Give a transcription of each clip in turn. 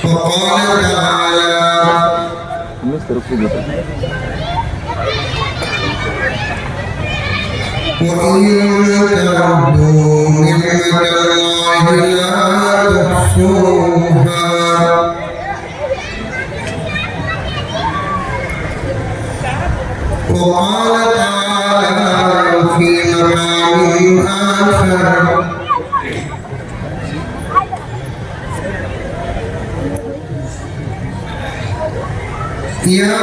فقال تعالى وإن تعدوا نعمة الله لا تحصوها وقال تعالى في مقام آخر يا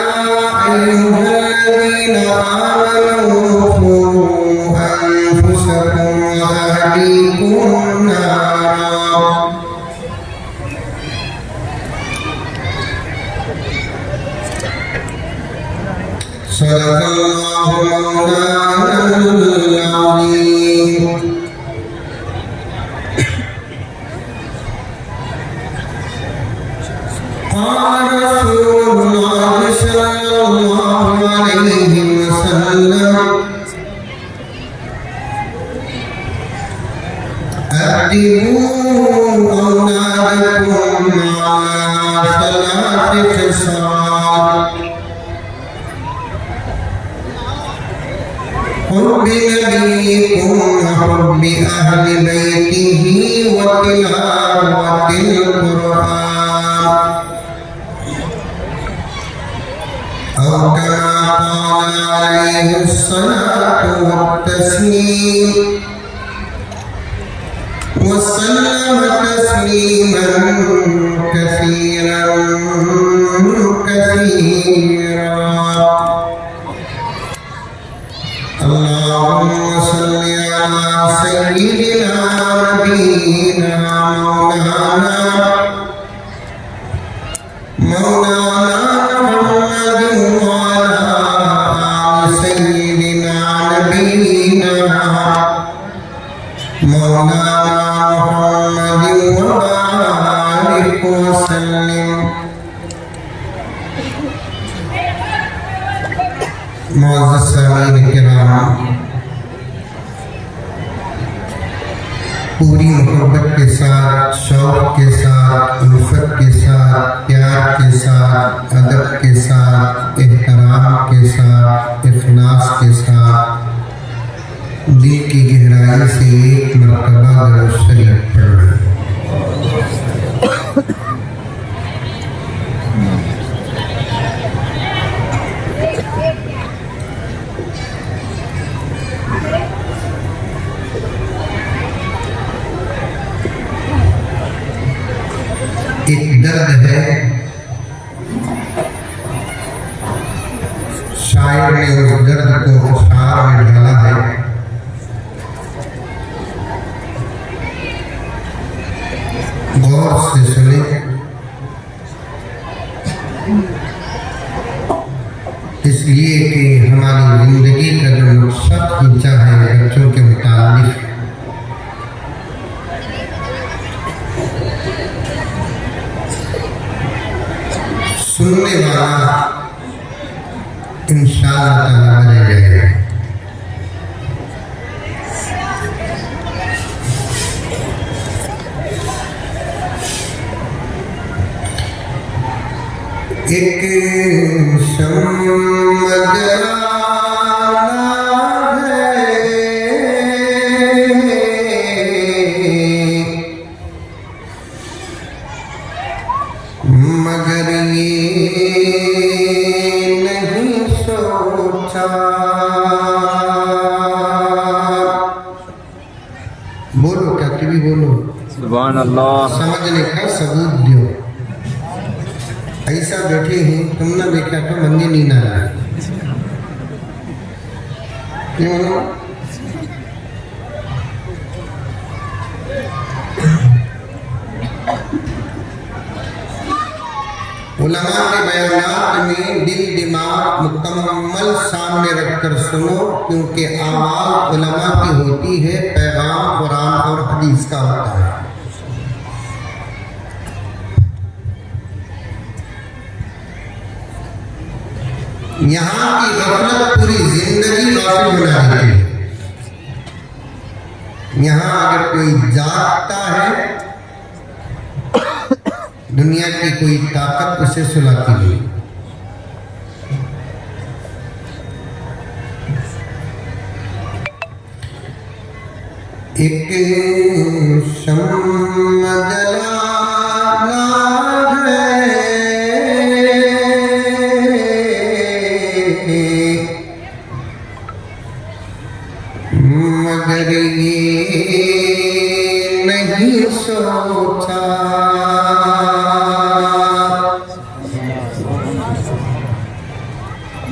أيها الذين آمنوا قوا أنفسكم وأهليكم نارا صدق الله مولانا العظيم قال رسول الله صلى الله عليه وسلم أدبوا أولادكم على 3 خصال حب نبيكم وحب أهل بيته وتلاوة القرآن أو كما قال عليه الصلاة والتسليم وسلم تسليما كثيرا اللهم صل على سيدنا نبينا مولانا محمد وعلى آل سيدنا نبينا مولانا محمد وبارك وسلم معزز سامعین کرام پوری محبت کے ساتھ شوق کے ساتھ الفت کے ساتھ پیار کے ساتھ ادب کے ساتھ احترام کے ساتھ اخلاص کے ساتھ دل کی گہرائی سے ایک مرتبہ درود شریف پڑھیں ایک درد ہے شاعر نے اس درد کو اشعار میں ڈالا ہے غور سے سنیں اس لیے کہ ہماری زندگی کا جو مقصد کھینچا ہے بچوں کے متعلق سننے والا انشاءاللہ تعالیٰ بنے گئے ایک شمع جلانا ہے مگر یہ نہیں سوچا بولو کیا بھی بولو سبحان اللہ سمجھنے کا ثبوت دیو ایسا بیٹھے ہوں تم نہ دیکھا تو مندی نہیں نہ رہا کیوں علماء کے بیانات میں دل دماغ مکمل سامنے رکھ کر سنو کیونکہ آواز علماء کی ہوتی ہے پیغام قرآن اور حدیث کا ہوتا ہے یہاں کی غفلت پوری زندگی غافل بنا دیتی ہے یہاں اگر کوئی جاگتا ہے دنیا کی کوئی طاقت اسے سلاتی نہیں ایک شمع جلانا ہے مگر یہ نہیں سوچا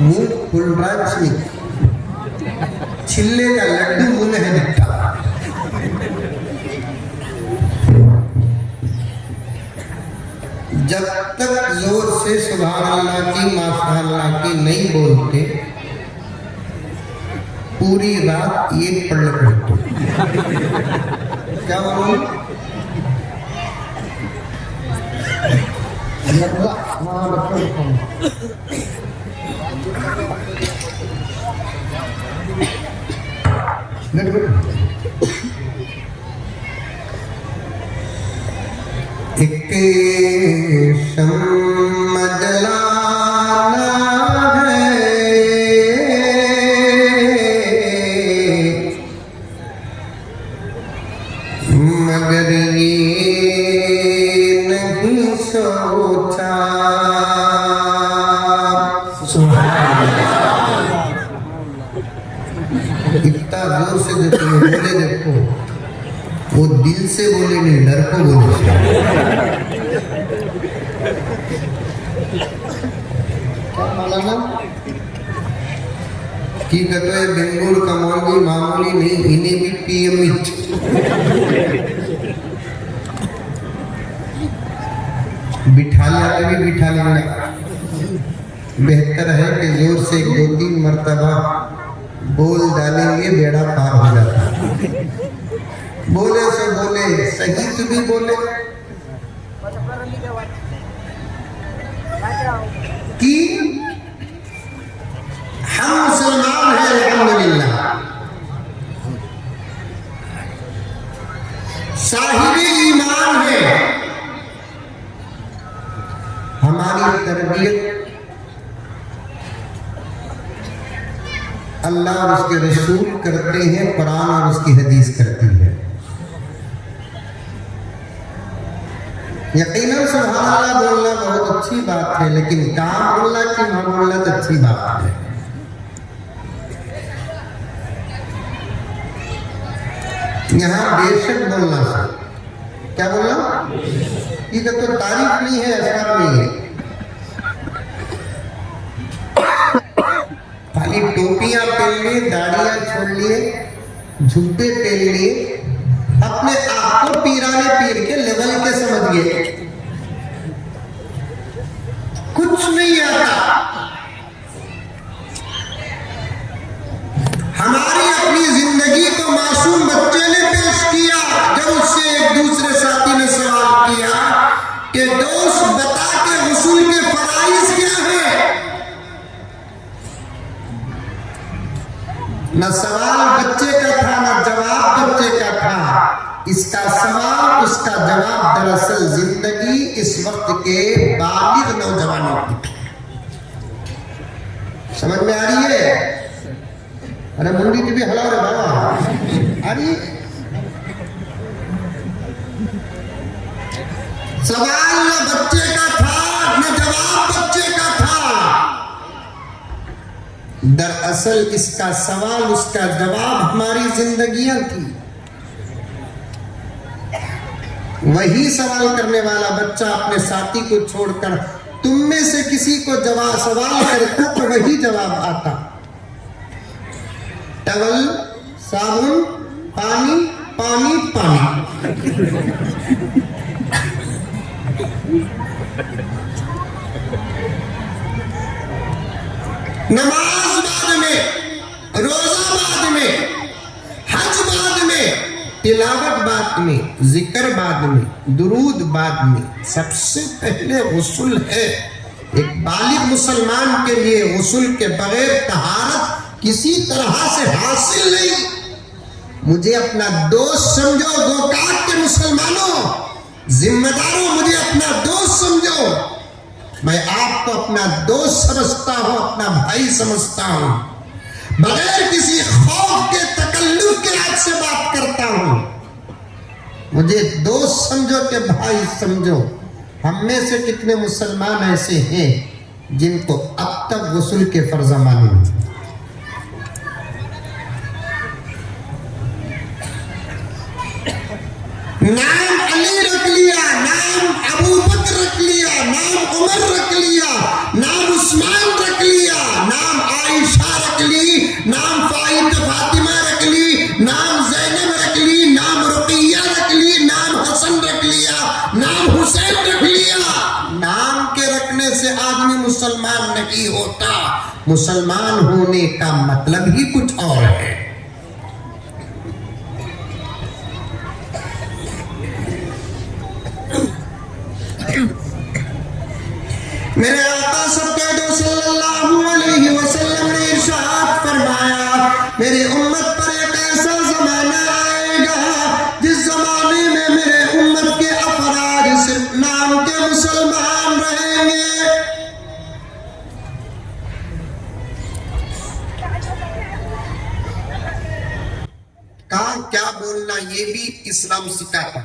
منہ کھل رہا چھلے کا لڈو منہ ہے بٹا جب تک زور سے سبحان اللہ کی ماشاء اللہ کی نہیں بولتے پوری رات یہ پڑھ پڑتے کیا بولوں ایک شمع جلانا ہے مگر یہ نہیں سوچا اتنا زور سے جو تمہیں بولے دیکھو وہ دل سے بولے نہیں ڈر کو بولے کیا مولانا کی کہتے ہیں بنگول کا مولوی معمولی نہیں انہیں بھی پی ایم ایچ بٹھا لیا بھی بٹھا لینا بہتر ہے کہ زور سے 2-3 مرتبہ بول ڈالیں گے بیڑا پار ہو جاتا بولے سے بولے صحیح تو بھی بولے کہ ہم مسلمان ہیں الحمدللہ صاحب ایمان ہے ہماری تربیت اللہ اور اس کے رسول کرتے ہیں قرآن اور اس کی حدیث کرتی ہے یقیناً سبحان اللہ بولنا بہت اچھی بات ہے لیکن کام بولنا کہ نہ بولنا تو اچھی بات ہے یہاں بے شک بولنا سر کیا بولنا یہ تو تعریف نہیں ہے اثر نہیں ہے خالی ٹوپیاں پہن لیے داڑیاں چھوڑ لیے جھبے پہن لیے اپنے آپ کو پیرانے پیر کے لیول کے سمجھ گئے کچھ نہیں آتا ہماری اپنی زندگی کو معصوم بچے نے پیش کیا جب اس سے ایک دوسرے ساتھی نے سوال کیا کہ دوست بتا کے غسل کے فرائض کیا ہے نہ سوال بچے کا تھا نہ جواب بچے کا تھا اس کا سوال اس کا جواب دراصل زندگی اس وقت کے بالغ نوجوانوں کی سمجھ میں آ رہی ہے ارے منڈی کی بھی ہلاؤ رے بابا آ رہی سوال نہ بچے کا تھا نہ جواب بچے کا تھا دراصل اس کا سوال اس کا جواب ہماری زندگیاں تھی وہی سوال کرنے والا بچہ اپنے ساتھی کو چھوڑ کر تم میں سے کسی کو جواب سوال کرتا تو وہی جواب آتا ٹاول صابن پانی پانی پانی نماز بعد میں روزہ بعد میں حج بعد میں تلاوت بعد میں ذکر بعد میں درود بعد میں سب سے پہلے غسل ہے ایک بالغ مسلمان کے لیے غسل کے بغیر طہارت کسی طرح سے حاصل نہیں مجھے اپنا دوست سمجھو گوکاٹ کے مسلمانوں ذمہ داروں مجھے اپنا دوست سمجھو میں آپ کو اپنا دوست سمجھتا ہوں اپنا بھائی سمجھتا ہوں بغیر کسی خوف کے تکلف کے آپ سے بات کرتا ہوں مجھے دوست سمجھو کہ بھائی سمجھو، ہم میں سے کتنے مسلمان ایسے ہیں جن کو اب تک غسل کے فرض معلوم ہے؟ نام علی رکھ لیا، نام ابو بکر رکھ لیا، نام عمر رکھ لیا، نام عثمان رکھ لیا، نام عائشہ رکھ لی، نام فاطمہ رکھ لی، نام زینب رکھ لی، نام رقیہ رکھ لی، نام حسن رکھ لیا، نام حسین رکھ لیا۔ نام کے رکھنے سے آدمی مسلمان نہیں ہوتا، مسلمان ہونے کا مطلب ہی کچھ اور ہے۔ میرے آقا سب کہہ دو صلی اللہ علیہ وسلم نے ارشاد فرمایا، میری امت پر ایک ایسا زمانہ آئے گا جس زمانے میں میرے امت کے افراد صرف نام کے مسلمان رہیں گے۔ کہاں کیا بولنا یہ بھی اسلام سکھاتا،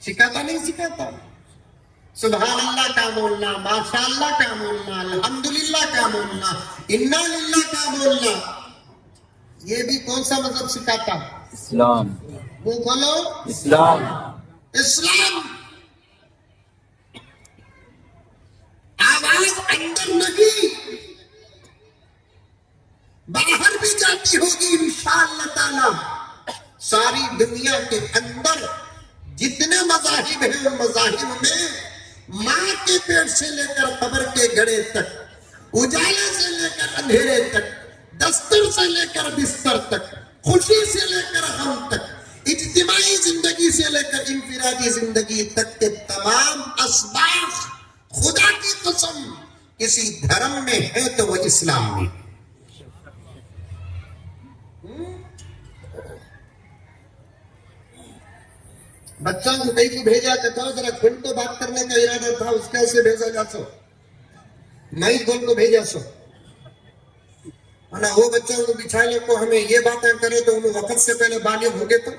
سکھاتا نہیں سکھاتا؟ سبحان اللہ کا بولنا، ماشاء اللہ کا بولنا، الحمدللہ کا بولنا، انا للہ کا بولنا، یہ بھی کون سا مذہب سکھاتا؟ اسلام۔ وہ بولو اسلام۔ اسلام۔ آواز اندر لگی باہر بھی جاتی ہوگی انشاءاللہ تعالی۔ ساری دنیا کے اندر جتنے مذاہب ہیں ان مذاہب میں ماں کے پیٹ سے لے کر قبر کے گڑے تک، اجالے سے لے کر اندھیرے تک، دستر سے لے کر بستر تک، خوشی سے لے کر غم تک، اجتماعی زندگی سے لے کر انفرادی زندگی تک کے تمام اسباق خدا کی قسم کسی دھرم میں ہے تو وہ اسلام میں۔ بچوں کو کہیں کو بھیجا کہ تو ذرا کھل تو بات کرنے کا ارادہ تھا، اس کیسے بھیجا جا سو؟ نہیں کھل کو بھیجا سو وہ بچوں کو بچھا لے کو ہمیں یہ باتیں کرے تو انہوں وقت سے پہلے بالغ ہو گئے تو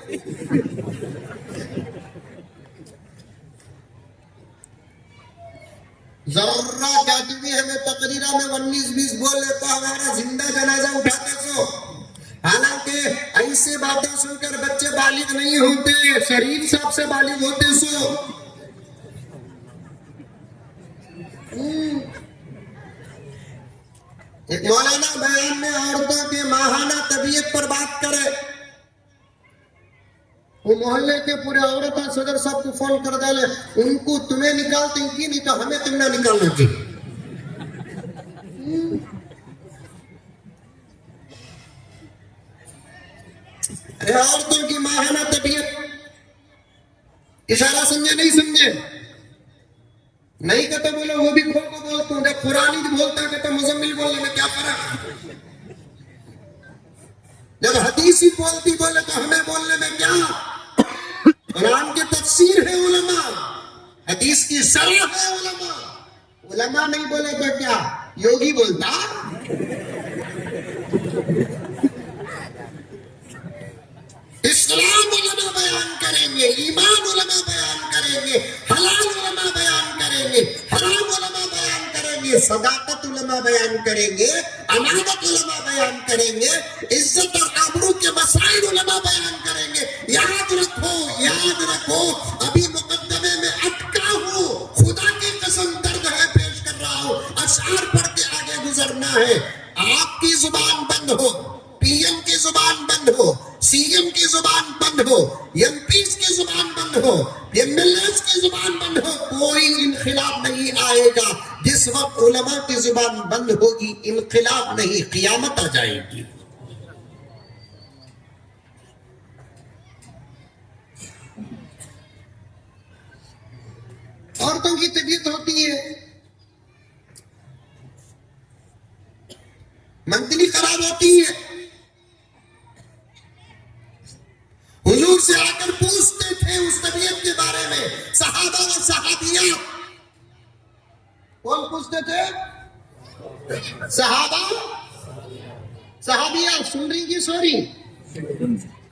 ذرہ کہتی بھی ہمیں تقریرہ میں 19-20 بول لیتا ہمارا زندہ جنازہ اٹھاتے سو۔ حالانکہ ایسے باتیں سن کر بچے بالغ نہیں ہوتے، شریف صاحب سے بالغ ہوتے سو۔ ایک مولانا بیان میں عورتوں کے ماہانہ طبیعت پر بات کرے، وہ محلے کے پورے عورتیں صدر صاحب کو فون کر دے لے، ان کو تمہیں نکالتے ہیں کی نہیں تو ہمیں تم نہ نکالنا چاہیے۔ عورتوں کی ماہانہ طبیعت، اشارہ سمجھے نہیں سمجھے؟ نہیں کہتا بولو وہ بھی کھول کو بولتا ہوں، جب قرآن بولتا کہتا مزمل بولنے میں کیا فرق؟ جب حدیثی بولتی بولے تو ہمیں بولنے میں کیا؟ قرآن کی تفسیر ہے علماء، حدیث کی شرح ہے علماء، علماء نہیں بولے تو کیا یوگی بولتا؟ اسلام علماء بیان کریں گے، ایمان علماء بیان کریں گے، حلال علماء بیان کریں گے، حرام علماء بیان کریں گے، صداقت علماء بیان کریں گے، امانت علماء بیان کریں گے، عزت اور آبرو کے مسائل علماء بیان کریں گے۔ یاد رکھو ابھی مقدمے میں اٹکا ہوں، خدا کی قسم درد ہے پیش کر رہا ہوں، اشعار پڑھ کے آگے گزرنا ہے۔ آپ کی زبان بند ہو، پی ایم کی زبان بند ہو، سی ایم کی زبان بند ہو، ایم پیز کی زبان بند ہو، ایم ایل ایز کی زبان بند ہو، کوئی انقلاب نہیں آئے گا۔ جس وقت علماء کی زبان بند ہوگی انقلاب نہیں قیامت آ جائے گی۔ عورتوں کی طبیعت ہوتی ہے منتلی خراب ہوتی ہے، حضور سے آ کر پوچھتے تھے اس طبیعت کے بارے میں، صحابہ و صحابیات۔ کون پوچھتے تھے؟ صحابہ صحابیات۔ سن رہی کی سوری؟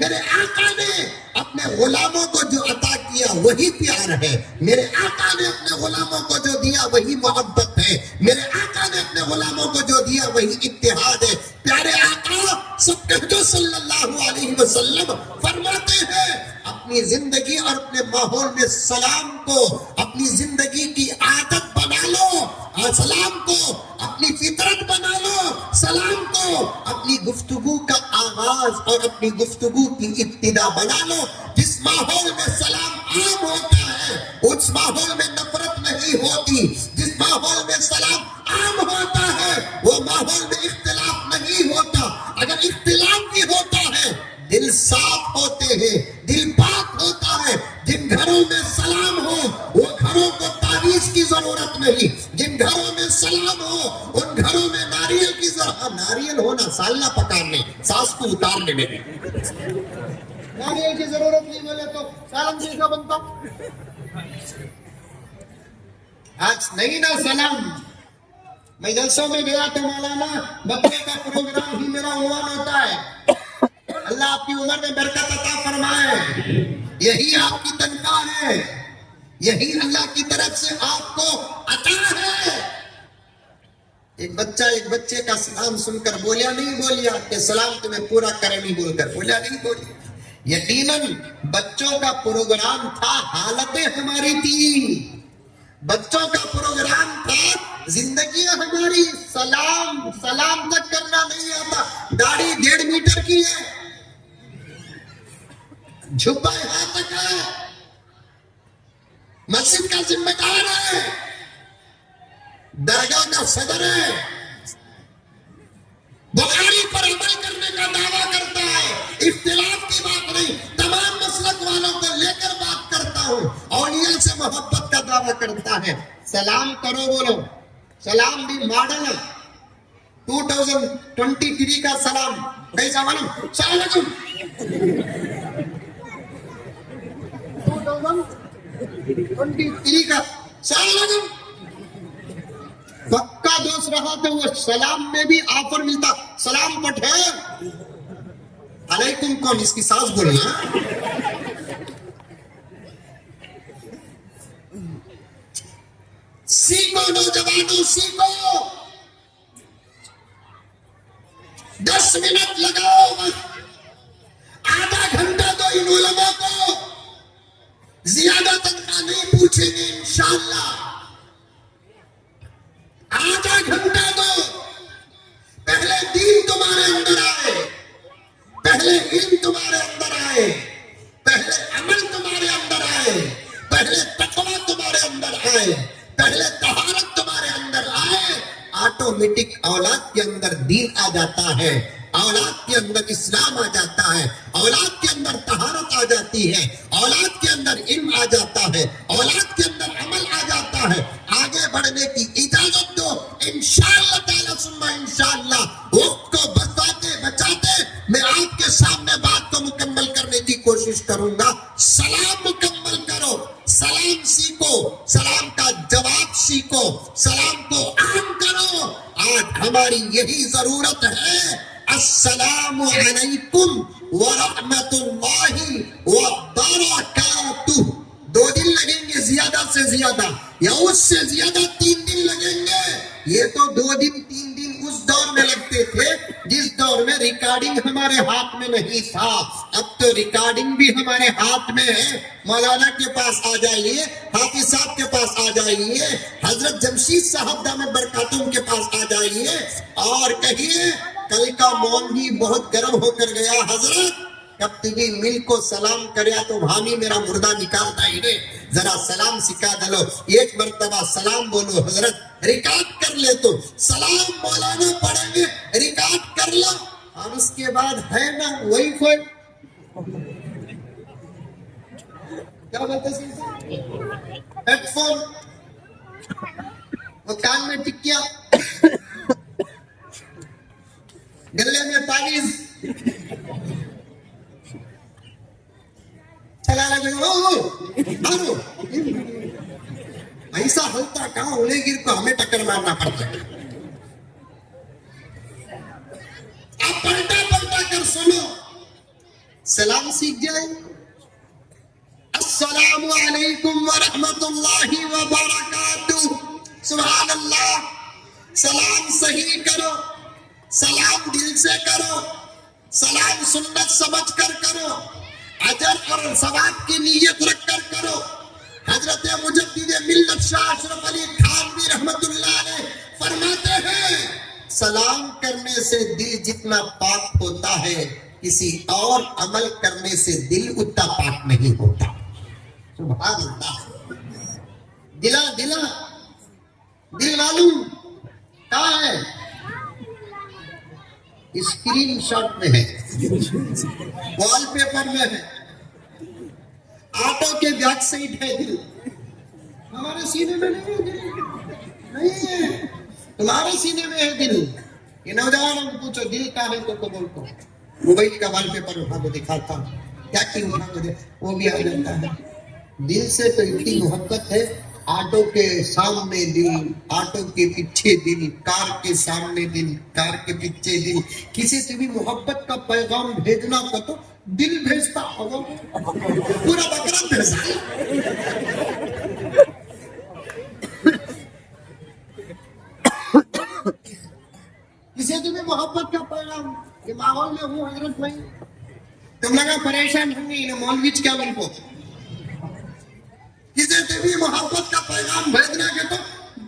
میرے آقا نے اپنے غلاموں کو جو عطا کیا وہی پیار ہے. میرے آقا نے اپنے غلاموں کو جو دیا وہی محبت ہے. میرے آقا نے اپنے غلاموں کو جو دیا وہی اتحاد ہے. پیارے آقا سب کہتے صلی اللہ علیہ وسلم فرماتے ہیں اپنی زندگی اور اپنے ماحول میں سلام کو اپنی زندگی کی عادت بنا لو. سلام کو اپنی فطرت بنا لو. سلام کو اپنی گفتگو کا آغاز اور اپنی گفتگو کی ابتدا بنا لو. جس ماحول میں سلام عام ہوتا ہے اس ماحول میں نفرت نہیں ہوتی. جس ماحول میں سلام عام ہوتا ہے وہ ماحول میں اختلاف نہیں ہوتا. اگر اختلاف بھی ہوتا ہے دل صاف ہوتے ہیں, دل پاک ہوتا ہے. جن گھروں میں سلام ہو وہ گھروں کو تعویذ کی ضرورت نہیں. جن گھروں میں سلام ہو ان گھروں میں ناریل کی ضرورت. ناریل ہونا سالنا پکانے ساس کو اتارنے میں ناریل کی ضرورت نہیں. بولے تو سلام کیسا بنتا آج نہیں نا سلام. میں جلسوں میں گیا تو مولانا بکرے کا پروگرام ہی میرا عنوان ہوتا ہے. اللہ آپ کی عمر میں برکت عطا فرمائے. یہی آپ کی تنخواہ ہے, یہی اللہ کی طرف سے آپ کو عطا ہے. ایک بچہ ایک بچے کا سلام سن کر بولیا نہیں بولیا کہ سلام تمہیں پورا کرے نہیں بول کر بولیا نہیں بولیا. یقیناً بچوں کا پروگرام تھا, حالتیں ہماری تھی. بچوں کا پروگرام تھا, زندگیاں ہماری. سلام تک کرنا نہیں آتا. داڑھی 1.5 میٹر کی ہے, جھپا یہاں تک ہے, مسجد کا ذمہ دار ہے, درگاہ کا صدر ہے, بخاری پر عمل کرنے کا دعویٰ کرتا ہے. اختلاف کی بات نہیں, تمام مسلک والوں کو لے کر بات کرتا ہوں. اولیاء سے محبت کا دعویٰ کرتا ہے. سلام کرو بولو. سلام بھی ماڈل ہے. 2023 کا سلام کیسا معلوم؟ السلام علیکم. 2023 کا السلام علیکم. پکا دوست رہا تو وہ سلام میں بھی آفر ملتا. سلام پٹھے علیکم کون, اس کی ساس بولنا. سیکھو نوجوانوں, سیکھو. 10 منٹ لگاؤ, آدھا گھنٹہ تو ان علماء کو. زیادہ تنخواہ نہیں پوچھیں گے انشاءاللہ. آدھا گھنٹہ دو. پہلے دین تمہارے اندر آئے, پہلے علم تمہارے اندر آئے, پہلے عمل تمہارے اندر آئے, پہلے تقویٰ تمہارے اندر آئے, پہلے طہارت تمہارے اندر آئے. آٹومیٹک اولاد کے اندر دین آ جاتا ہے, اولاد کے اندر اسلام آ جاتا ہے, اولاد کے اندر طہارت آ جاتی ہے, اولاد کے اندر علم آ جاتا ہے, اولاد کے اندر عمل آ جاتا ہے. آگے بڑھنے کی اجازت دو. انشاءاللہ تعالی ثم انشاءاللہ وقت کو بچاتے میں آپ کے سامنے بات کو مکمل کرنے کی کوشش کروں گا. سلام مکمل کرو, سلام سیکھو, سلام کا جواب سیکھو, سلام کو عام کرو. آج ہماری یہی ضرورت ہے. السلام علیکم ورحمت اللہ وبرکاتہ. 2 دن لگیں گے زیادہ سے زیادہ, یا اس سے زیادہ 3 دن لگیں گے. یہ تو 2 دن 3 دن اس دور میں لگتے تھے جس دور میں ریکارڈنگ ہمارے ہاتھ میں نہیں تھا. اب تو ریکارڈنگ بھی ہمارے ہاتھ میں ہے. مولانا کے پاس آ جائیے, حافظ صاحب کے پاس آ جائیے, حضرت جمشید صاحب دامت برکاتہم کے پاس آ جائیے اور کہیے کل کا مون بھی بہت گرم ہو کر گیا حضرت, کب تبھی مل کو سلام کریا تو بھامی میرا مردہ نکالتا ہی نے, ذرا سلام سکھا دلو. 1 مرتبہ سلام بولو حضرت, ریکارڈ کر لے تو سلام مولانا پڑھیں گے, ریکارڈ کر لو. اور اس کے بعد ہے نا وہی کوئی کیا بولتے ہیں ہیڈ فون, وہ کان میں ٹکیا, گلے میں تعویذ, چلا لگے ایسا ہلتا کہاں انہیں گر کو ہمیں ٹکر مارنا پڑتا ہے. آپ پلٹا پلٹا کر سنو. سلام سیکھ جائیں. السلام علیکم ورحمۃ اللہ وبرکاتہ. سبحان اللہ. سلام صحیح کرو, سلام دل سے کرو, سلام سنت سمجھ کر کرو, اجر اور ثواب کی نیت رکھ کر کرو. حضرت مجدد ملت شاہ اشرف علی تھانوی رحمت اللہ علیہ فرماتے ہیں سلام کرنے سے دل جتنا پاک ہوتا ہے کسی اور عمل کرنے سے دل اتنا پاک نہیں ہوتا. سبحان اللہ. دل معلوم کہاں ہے؟ اسکرین شاٹ میں ہے, وال پیپر میں ہے, آٹو کے بیک سائڈ ہے دل. ہمارے سینے میں نہیں ہے دل, نہیں ہے. تمہارے سینے میں ہے دل. یہ نوجوانوں کو پوچھو دل کا ہے تو بول کو موبائل کا وال پیپر اٹھا کے دکھاتا ہوں, کیا کی اٹھا کے وہ بھی آ جاتا ہے. دل سے تو اتنی محبت ہے, آٹو کے سامنے دل, آٹو کے پیچھے دل, کار کے سامنے دل, کار کے پیچھے دل. کسی سے بھی محبت کا پیغام بھیجنا ہو تو دل بھیجتا ہوگا, پورا بکرا بھیجتا. کسی سے بھی محبت کا پیغام, یہ ماحول میں ہوں حضرت بھائی تم لگا پریشان ہوں گے مولوی کیا بول کو. کسی سے بھی محبت کا پیغام بھیجنا کے تو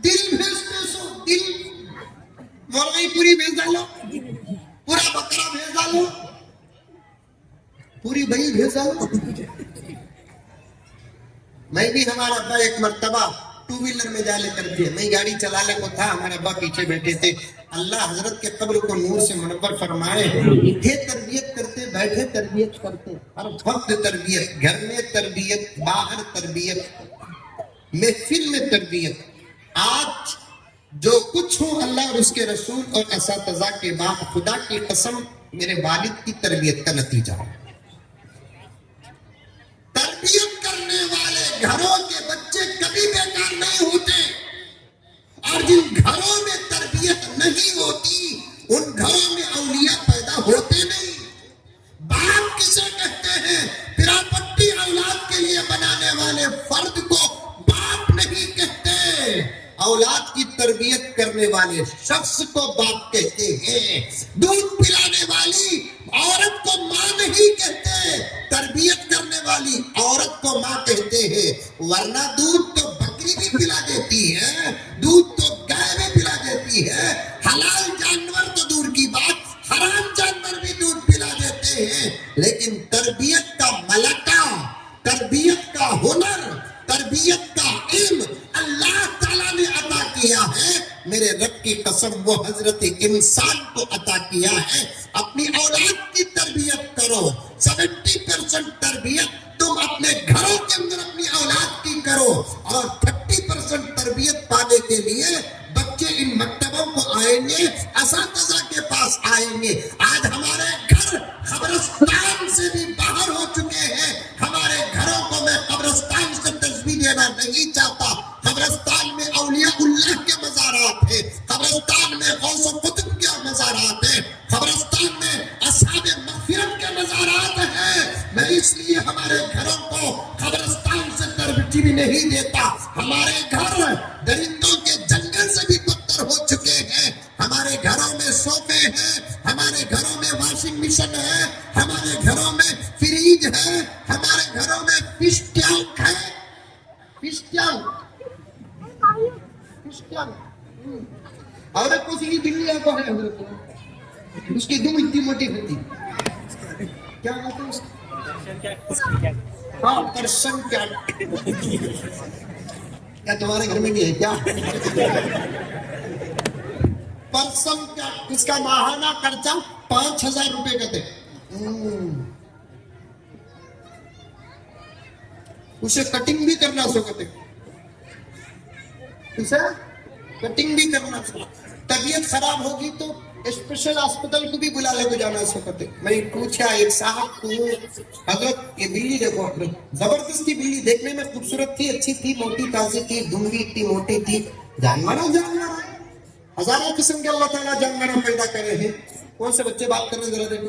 دل بھیجتے سو. دل مرغی پوری بھیج ڈالو, پورا بکرا بھیج ڈالو, پوری بھئی بھیج ڈالو. میں بھی ہمارا ابا ایک مرتبہ ٹو ویلر میں جا لے کر کے, میں گاڑی چلانے کو تھا, ہمارے ابا پیچھے بیٹھے تھے. اللہ حضرت کے قبر کو نور سے منور فرمائے. اٹھے تربیت کرتے, بیٹھے تربیت کرتے, ہر وقت تربیت, گھر میں تربیت, باہر تربیت, محفل میں تربیت. آج جو کچھ ہوں اللہ اور اس کے رسول اور اساتذہ کے بعد خدا کی قسم میرے والد کی تربیت کا نتیجہ ہے. تربیت کرنے والے گھروں کے بچے کبھی بیکار نہیں ہوتے, اور جن گھروں میں تربیت نہیں ہوتی ان گھروں میں اولیاء پیدا ہوتے نہیں. باپ کسے کہتے ہیں؟ پراپرٹی اولاد کے لیے بنانے والے فرد کو باپ نہیں کہتے, اولاد کی تربیت کرنے والے شخص کو باپ کہتے ہیں. دودھ پلانے والی عورت کو ماں نہیں کہتے, تربیت کرنے والی عورت کو ماں کہتے ہیں. ورنہ دودھ تو بکری بھی پلا دیتی ہے, دودھ تو گائے بھی پلا دیتی ہے, حلال جانور تو دور کی بات حرام جانور بھی دودھ پلا دیتے ہیں. لیکن تربیت کا ملکہ, تربیت کا ہنر, تربیت کا علم اللہ تعالیٰ نے عطا کیا ہے. میرے رب کی قسم وہ حضرت انسان کو عطا کیا ہے. اپنی اولاد کی تربیت کرو. 70% تربیت تم اپنے گھروں کے اندر اپنی اولاد کی کرو, اور 30% تربیت پانے کے لیے بچے ان مکتبوں کو آئیں گے, اساتذہ کے پاس آئیں گے. آج ہمارے گھر قبرستان سے بھی باہر ہو چکے ہیں. ہمارے گھروں کو میں قبرستان سے تشبیہ دینا نہیں چاہتا. قبرستان میں اولیاء اللہ کے مزارات ہیں, قبرستان میں غوث و قطب کے مزارات ہیں, قبرستان میں اصحاب مغفرت کے مزارات ہیں. میں اس لیے ہمارے گھروں کو قبرستان سے ترجیح نہیں دیتا. ہمارے گھر درندوں کے جنگل سے بھی بدتر ہو چکے ہیں. ہمارے گھروں میں صوفے ہیں, ہمارے گھروں میں واشنگ مشین ہے, ہمارے گھروں میں فریج ہے, ہمارے گھروں میں فش ٹینک ہے. فش ٹینک اور کسی کی بلی آپ ہے حضرت, اس کی دم اتنی موٹی ہوتی, کیا کہتے ہیں اس کو؟ ہاں پرسن کیٹ. کیا تمہارے گھر میں بھی ہے کیا پرسن کیٹ؟ اس کا ماہانہ خرچہ 5,000 روپے کا دے. اسے کٹنگ بھی کرنا سکتے, اسے کٹنگ بھی کرنا سکتے. طبیعت خراب ہوگی تو اسپیشل ہاسپٹل کو بھی بلا لے کے جانا سکتے. میں پوچھا ایک صاحب کو, حضرت یہ بلی دیکھو, زبردستی بلی, دیکھنے میں خوبصورت تھی, اچھی تھی, موٹی تازی تھی, دم بھی اتنی موٹی تھی. جانور ہزاروں قسم کے اللہ تعالیٰ جانور پیدا کرے ہیں. کون سے بچے بات کر رہے ہیں ذرا دیکھو,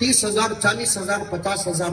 30,000 40,000 50,000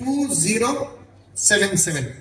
2077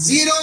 0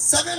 7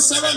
7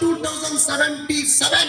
2077।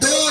2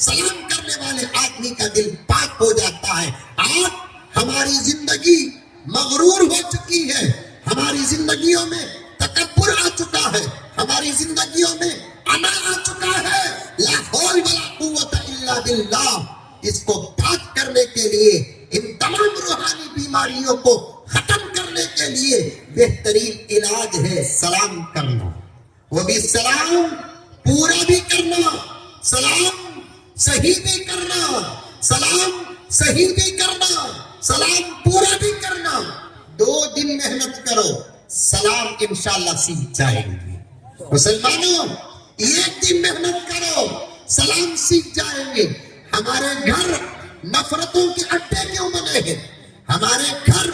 سلام کرنے والے آدمی کا دل پاک ہو جاتا ہے۔ آج ہماری زندگی مغرور ہو چکی ہے، ہماری زندگیوں میں تکبر آ چکا ہے، ہماری زندگیوں میں انا آ چکا ہے۔ لا حول ولا قوت الا باللہ۔ اس کو پاک کرنے کے لیے، ان تمام روحانی بیماریوں کو ختم کرنے کے لیے بہترین علاج ہے سلام کرنا، وہ بھی سلام پورا بھی کرنا، سلام صحیح بھی کرنا، سلام صحیح بھی کرنا، سلام پورا بھی کرنا۔ 2 دن محنت کرو، سلام انشاءاللہ سیکھ جائیں گے۔ مسلمانوں 1 دن محنت کرو، سلام سیکھ جائیں گے۔ ہمارے گھر نفرتوں کے اڈے کیوں بنے ہیں؟ ہمارے گھر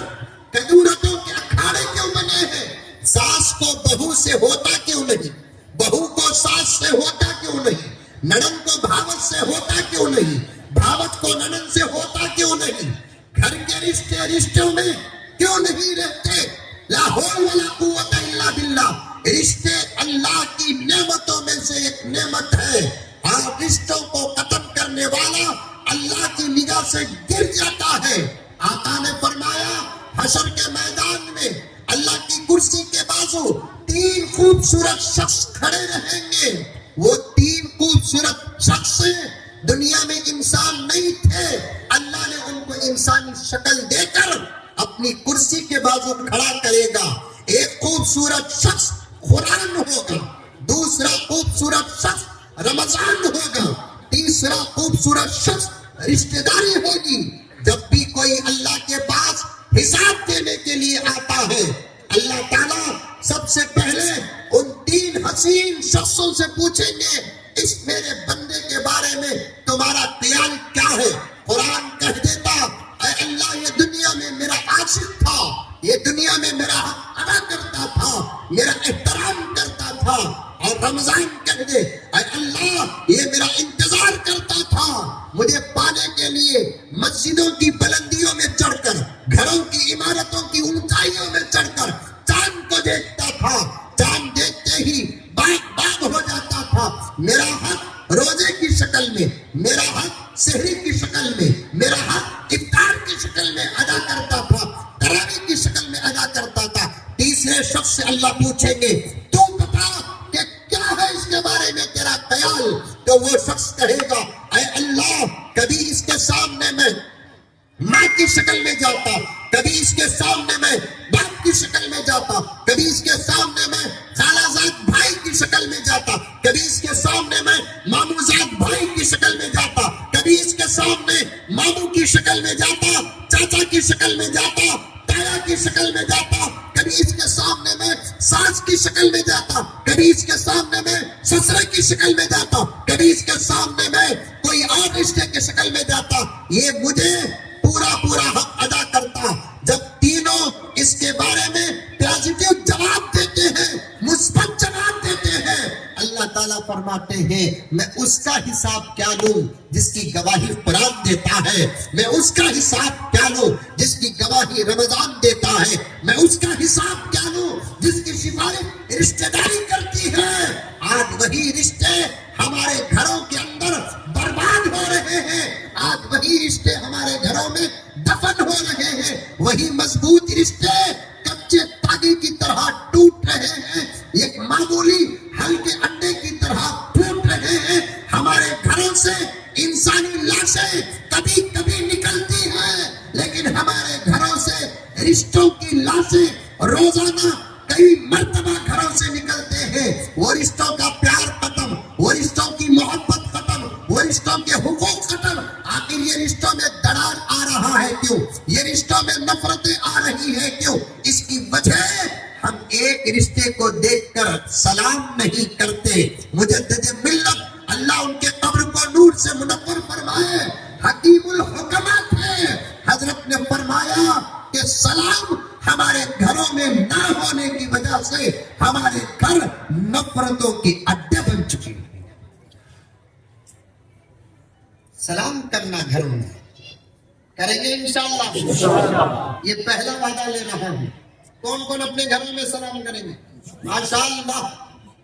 کدورتوں کے اکھاڑے کیوں بنے ہیں؟ ساس کو بہو سے ہوتا کیوں نہیں؟ بہو کو ساس سے ہوتا کیوں نہیں؟ ننن کو بھاوت سے ہوتا کیوں نہیں؟ بھاوت کو ننن سے ہوتا کیوں نہیں؟ گھر کے رشتے رشتوں میں کیوں نہیں رہتے؟ لا حول ولا قوت الا باللہ۔ رشتے اللہ کی نعمتوں میں سے ایک نعمت ہے، اور رشتوں کو ختم کرنے والا اللہ کی نگاہ سے گر جاتا ہے۔ آقا نے فرمایا حشر کے میدان میں اللہ کی کرسی کے بازو 3 خوبصورت شخص کھڑے رہیں گے۔ وہ 3 خوبصورت شخص دنیا میں انسان نہیں تھے، اللہ نے ان کو انسانی شکل دے کر اپنی کرسی کے بازو کھڑا کرے گا۔ ایک خوبصورت شخص قرآن ہوگا، دوسرا خوبصورت شخص رمضان ہوگا، تیسرا خوبصورت شخص رشتہ داری ہوگی۔ جب بھی کوئی اللہ کے پاس حساب دینے کے لیے آتا ہے، اللہ تعالیٰ سب سے پہلے ان 3 حسین شخصوں سے پوچھیں گے اس میرے بندے کے بارے میں تمہارا خیال کیا ہے؟ قرآن کہہ دیتا اے اللہ یہ دنیا میں میرا عاشق تھا، یہ دنیا میں میرا حق ادا کرتا تھا، میرا احترام کرتا تھا۔ اور رمضان کہہ دے اے اللہ یہ میرا انتظار کرتا تھا، مجھے پانے کے لیے مسجدوں کی بلندیوں میں چڑھ کر، گھروں کی عمارتوں کی اونچائیوں میں چڑھ کر چاند کو دیکھتا تھا، چاند دیکھتے ہی باغ باغ ہو جاتا تھا۔ میرا حق روزے کی شکل میں، میرا حق سحری کی شکل میں، میرا حق افطار کی شکل میں ادا کرتا تھا، تراویح کی شکل میں ادا کرتا تھا۔ تیسرے شخص سے اللہ پوچھیں گے تو بتا کہ کیا ہے اس کے بارے میں تیرا خیال؟ تو وہ شخص کہے گا اے اللہ کبھی اس کے سامنے میں ماں کی شکل میں جاتا، کبھی اس کے سامنے میں باپ کی شکل میں جاتا، کبھی اس کے سامنے میں خالہ زاد بھائی کی شکل میں جاتا، کبھی اس کے سامنے میں ماموں زاد بھائی کی شکل میں جاتا، کبھی اس کے سامنے ماموں کی شکل میں جاتا، چاچا کی شکل میں جاتا، تایا کی شکل میں جاتا، کبھی اس کے سامنے میں ساس کی شکل میں جاتا، کبھی اس کے سامنے میں سسرے کی شکل میں جاتا، کبھی اس کے سامنے میں کوئی اور رشتے کی شکل میں جاتا۔ یہ مجھے پورا پورا حق ادا کرتا۔ جب تینوں اس کے بارے میں پازیٹیو جواب دیتے ہیں، مثبت جواب دیتے ہیں، اللہ تعالیٰ فرماتے ہیں میں اس کا حساب کیا لوں جس کی گواہی قرآن دیتا ہے، میں اس کا حساب کیا لوں جس کی گواہی رمضان دیتا ہے، میں اس کا حساب کیا لوں جس کی سفارش رشتہ داری کرتی ہے۔ آج وہی رشتے ہمارے گھروں کے اندر برباد ہو رہے ہیں، آج وہی رشتے ہمارے گھروں میں دفن ہو رہے ہیں، وہی مضبوط رشتے کچے تاگے کی طرح ٹوٹ رہے ہیں، ایک معمولی ہلکے انڈے کی طرح ٹوٹ رہے ہیں۔ ہمارے گھروں سے انسانی لاشیں کبھی کبھی نکلتی ہیں، لیکن ہمارے گھروں سے رشتوں کی لاشیں روزانہ کئی مرتبہ گھروں سے نکلتے ہیں۔ وہ رشتوں کا پیار ختم، وہ رشتوں کی محبت ختم، وہ رشتوں کے حقوق ختم۔ آخر یہ رشتوں میں دراڑ آ رہا ہے کیوں؟ یہ رشتوں میں نفرتیں آ رہی ہیں کیوں؟ اس کی وجہ ہم ایک رشتے کو دیکھ کر سلام نہیں کرتے۔ مجدد ملت اللہ ان کے قبر کو نور سے منور فرمائے، حکیم الحکمات ہیں، حضرت نے فرمایا کہ سلام ہمارے گھروں میں نہ ہونے کی وجہ سے ہمارے گھر نفرتوں کے اڈے بن چکے ہیں۔ سلام کرنا گھروں میں کریں گے انشاءاللہ، یہ پہلا وعدہ لے رہا ہوں۔ کون کون اپنے گھروں میں سلام کریں گے؟ ماشاءاللہ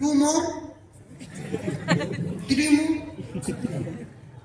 2 more 3 more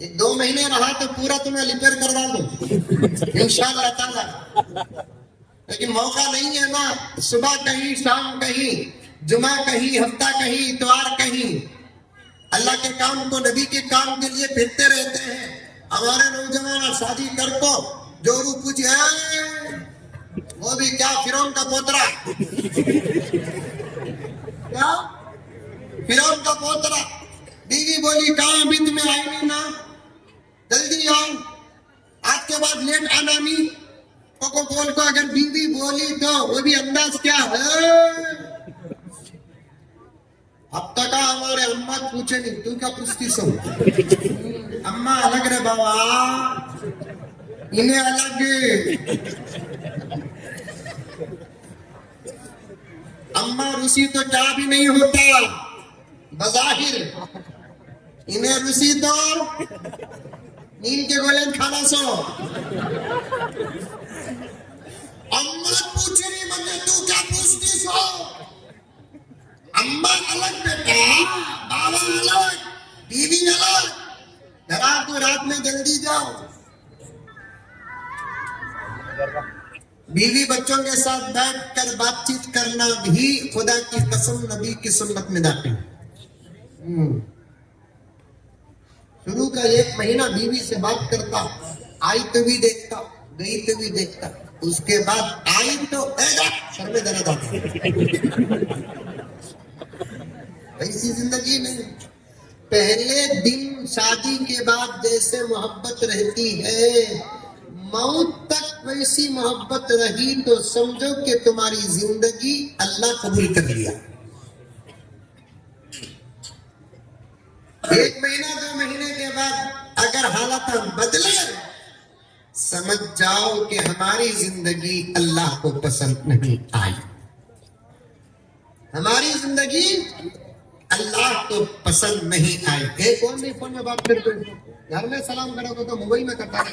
ایک 2 مہینے رہا تو پورا تمہیں ریپیئر کروا دوں انشاءاللہ تعالی، لیکن موقع نہیں ہے نا. صبح کہیں، شام کہیں، جمعہ کہیں، ہفتہ کہیں، اتوار کہیں، اللہ کے کام کو، نبی کے کام کے لیے پھرتے رہتے ہیں. ہمارے نوجوان شادی کر کو جو رو پوچھے وہ بھی کیا فرعون کا پوترا، کیا فرعون کا پوترا. بیوی بولی کہاں ابھی تمہیں آئی نہیں نا، جلدی آؤ، آج کے بعد لیٹ آنا نہیں. کوکو کول کو اگر بیوی بولی تو وہ بھی انداز کیا ہے. اب تک ہمارے اماں پوچھے نہیں تو کیا پوچھتی سو، اماں الگ رے بابا، انہیں الگ. اماں روسی تو کیا بھی نہیں ہوتا بظاہر، انہیں روسی تو نیند کے گولے کھانا سو. اماں پوچھے نہیں مجھے تو کیا پوچھتی سو. اماں الگ بیٹا، بابا الگ، بیوی الگ. ذرا تو رات میں جلدی جاؤ. بیوی بچوں کے ساتھ بیٹھ کر بات چیت کرنا بھی خدا کی قسم نبی کی سنت میں داخل. شروع کا 1 مہینہ بیوی سے بات کرتا، آئی تو بھی دیکھتا، گئی تو بھی دیکھتا. اس کے بعد آئی تو سر میں درد آتا. ایسی زندگی نہیں. پہلے دن شادی کے بعد جیسے محبت رہتی ہے، موت تک ویسی محبت رہی تو سمجھو کہ تمہاری زندگی اللہ قبول کر لیا. 1 مہینہ 2 مہینے کے بعد اگر حالات بدلے، سمجھ جاؤ کہ ہماری زندگی اللہ کو پسند نہیں آئی. ہماری زندگی اللہ کو پسند نہیں آئی. ایک اور نہیں فون میں بات کرتے ہیں، گھر میں سلام کرو گے تو موبائل میں کرتا ہے.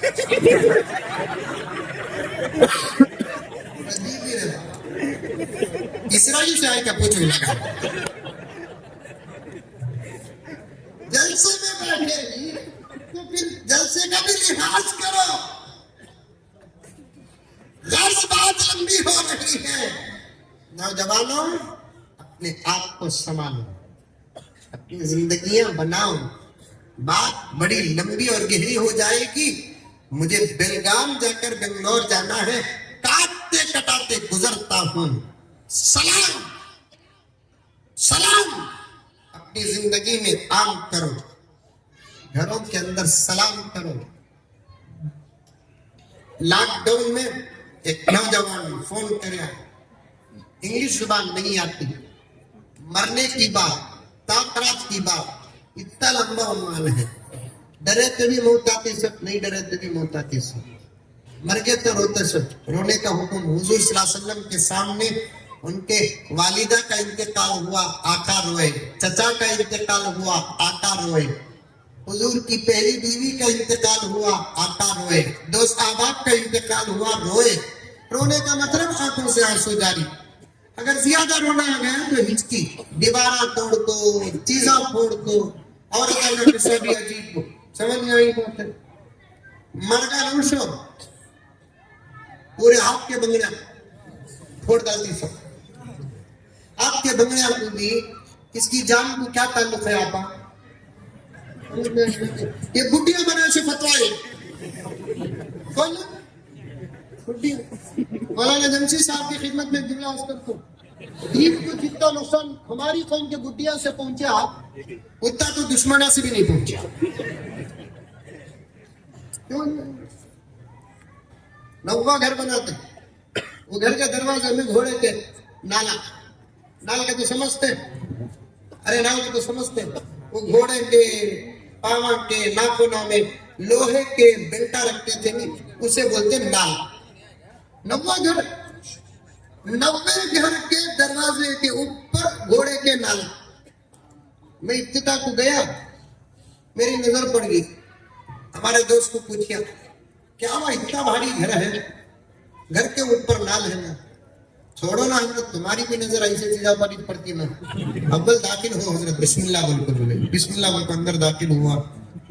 اسرائیل سے آئے کیا پوچھو لگا. جلسے میں بیٹھے گی تو پھر جلسے کا بھی لحاظ کرو. غرض بات لمبی ہو رہی ہے. نوجوانوں اپنے آپ کو سنبھالو، اپنی زندگیاں بناؤ. بات بڑی لمبی اور گہری ہو جائے گی. مجھے بیلگام جا کر بنگلور جانا ہے، کاٹتے کٹاتے گزرتا ہوں. سلام سلام اپنی زندگی میں عام کرو، گھروں کے اندر سلام کرو. لاک ڈاؤن میں ایک نوجوان فون کریا، انگلش زبان نہیں آتی، مرنے کی بات، تاکرات کی بات، اتنا لمبا عنوان ہے. ڈرے تو بھی موت آتی سب، نہیں ڈرے تو بھی موت آتی سب. مر گئے تو روتے سب. رونے کا حکم. حضور صلی اللہ علیہ وسلم کے سامنے ان کے والدہ کا انتقال ہوا، آقا روئے. چچا کا انتقال ہوا، آقا روئے. حضور کی پہلی بیوی کا انتقال ہوا، آقا روئے. 2 احباب کا انتقال ہوا، روئے. رونے کا مطلب آنکھوں سے آنسو جاری. اگر زیادہ رونا آ گیا تو ہچکی، دیوارہ توڑ کو، چیزاں پھوڑ کو، اور اگر قصہ بھی عجیب کو. سمجھ میں آئی بات ہے. مرگا روشو پورے آپ کے بنگڑیاں پھوڑ ڈالتی سب. آپ کے بنگڑیاں کو بھی اس کی جان کو کیا تعلق ہے. آپا یہ گڈیاں بنا سے فتوائے کون؟ مولانا جمشید صاحب کی خدمت میں جملہ عرض کرتا ہوں. دین کو جتنا نقصان ہماری قوم کے گڈیاں سے پہنچا اتنا تو دشمنوں سے بھی نہیں پہنچا. کیوں؟ نوا گھر بناتے، وہ گھر کے دروازے میں گھوڑے کے نالا، نال کے تو سمجھتے، ارے نال کے تو سمجھتے. وہ گھوڑے کے پاوا کے ناخنوں میں لوہے کے بیلٹا رکھتے تھے، اسے بولتے نال. 90 گھر، 90 گھر کے دروازے کے اوپر گھوڑے کے نال. میں ابتدا کو گیا، میری نظر پڑ گئی. ہمارے دوست کو پوچھیا کیا وہ اتنا بھاری گھر ہے، گھر کے اوپر نال ہے نا. چھوڑو نا حضرت، تمہاری بھی نظر ایسے چیزیں پر پڑتی نا. اول داخل ہو حضرت، بسم اللہ بول کر بولے، بسم اللہ بول کر اندر داخل ہوا.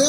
2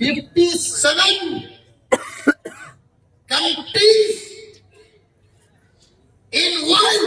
57 countries in world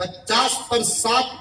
50%